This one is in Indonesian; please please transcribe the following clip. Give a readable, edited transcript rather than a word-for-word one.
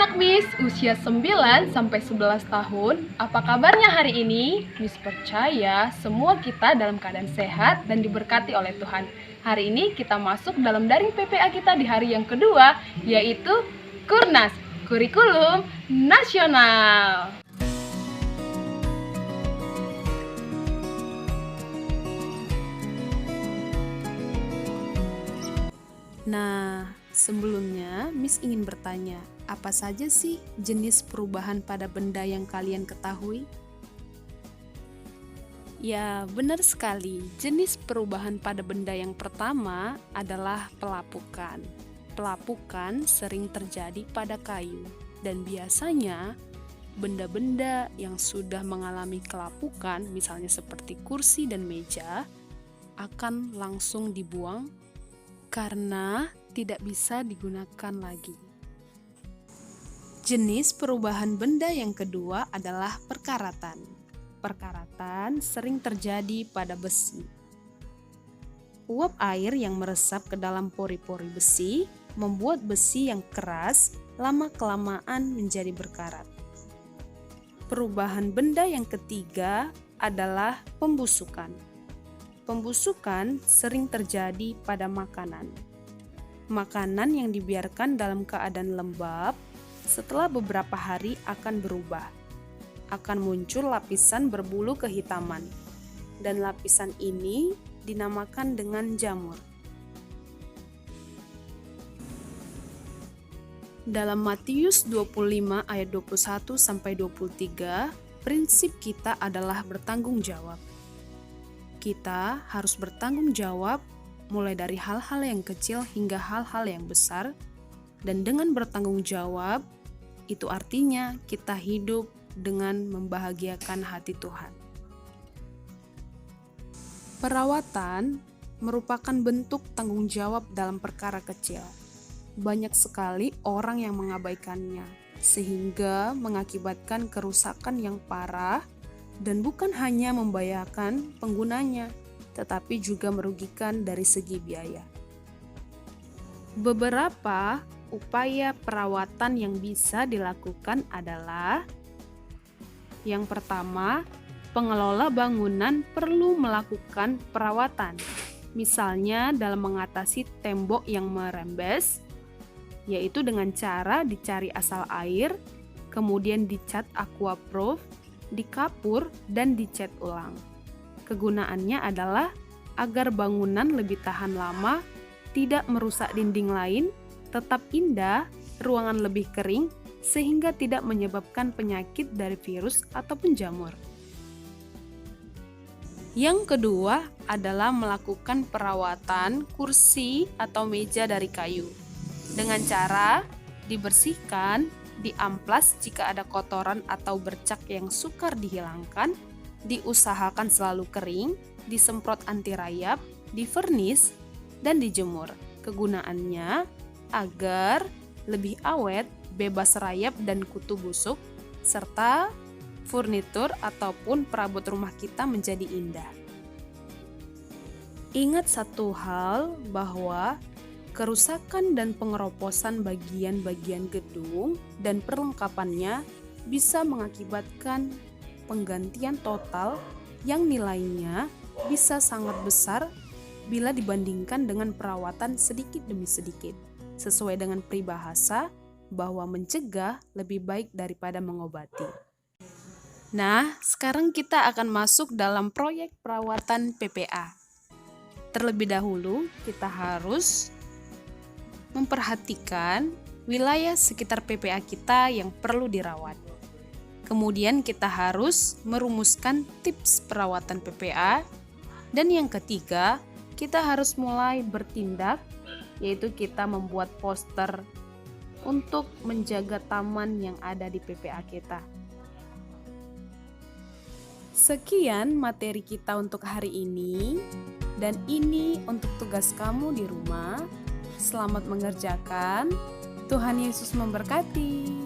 anak-anak Miss usia 9 sampai 11 tahun. Apa kabarnya hari ini? Miss percaya semua kita dalam keadaan sehat dan diberkati oleh Tuhan. Hari ini kita masuk dalam daring PPA kita di hari yang kedua, yaitu Kurnas, Kurikulum Nasional. Nah, sebelumnya Miss ingin bertanya, apa saja sih jenis perubahan pada benda yang kalian ketahui? Ya, benar sekali. Jenis perubahan pada benda yang pertama adalah pelapukan. Pelapukan sering terjadi pada kayu, dan biasanya benda-benda yang sudah mengalami kelapukan, misalnya seperti kursi dan meja, akan langsung dibuang karena tidak bisa digunakan lagi. Jenis perubahan benda yang kedua adalah perkaratan. Perkaratan sering terjadi pada besi. Uap air yang meresap ke dalam pori-pori besi membuat besi yang keras lama-kelamaan menjadi berkarat. Perubahan benda yang ketiga adalah pembusukan. Pembusukan sering terjadi pada makanan. Makanan yang dibiarkan dalam keadaan lembab setelah beberapa hari akan berubah. Akan muncul lapisan berbulu kehitaman, dan lapisan ini dinamakan dengan jamur. Dalam Matius 25 ayat 21 sampai 23, prinsip kita adalah bertanggung jawab. Kita harus bertanggung jawab mulai dari hal-hal yang kecil hingga hal-hal yang besar, dan dengan bertanggung jawab itu artinya kita hidup dengan membahagiakan hati Tuhan. Perawatan merupakan bentuk tanggung jawab dalam perkara kecil. Banyak sekali orang yang mengabaikannya, sehingga mengakibatkan kerusakan yang parah dan bukan hanya membahayakan penggunanya, tetapi juga merugikan dari segi biaya. Beberapa upaya perawatan yang bisa dilakukan adalah: yang pertama, pengelola bangunan perlu melakukan perawatan, misalnya dalam mengatasi tembok yang merembes, yaitu dengan cara dicari asal air, kemudian dicat aquaproof, dikapur, dan dicat ulang. Kegunaannya adalah agar bangunan lebih tahan lama, tidak merusak dinding lain, tetap indah, ruangan lebih kering, sehingga tidak menyebabkan penyakit dari virus ataupun jamur. Yang kedua adalah melakukan perawatan kursi atau meja dari kayu dengan cara dibersihkan, diamplas jika ada kotoran atau bercak yang sukar dihilangkan, diusahakan selalu kering, disemprot anti rayap, divernis, dan dijemur. Kegunaannya agar lebih awet, bebas rayap dan kutu busuk, serta furnitur ataupun perabot rumah kita menjadi indah. Ingat satu hal, bahwa kerusakan dan pengeroposan bagian-bagian gedung dan perlengkapannya bisa mengakibatkan penggantian total yang nilainya bisa sangat besar bila dibandingkan dengan perawatan sedikit demi sedikit, sesuai dengan peribahasa bahwa mencegah lebih baik daripada mengobati. Nah, sekarang kita akan masuk dalam proyek perawatan PPA. Terlebih dahulu, kita harus memperhatikan wilayah sekitar PPA kita yang perlu dirawat. Kemudian kita harus merumuskan tips perawatan PPA. Dan yang ketiga, kita harus mulai bertindak, yaitu kita membuat poster untuk menjaga taman yang ada di PPA kita. Sekian materi kita untuk hari ini, dan ini untuk tugas kamu di rumah. Selamat mengerjakan. Tuhan Yesus memberkati.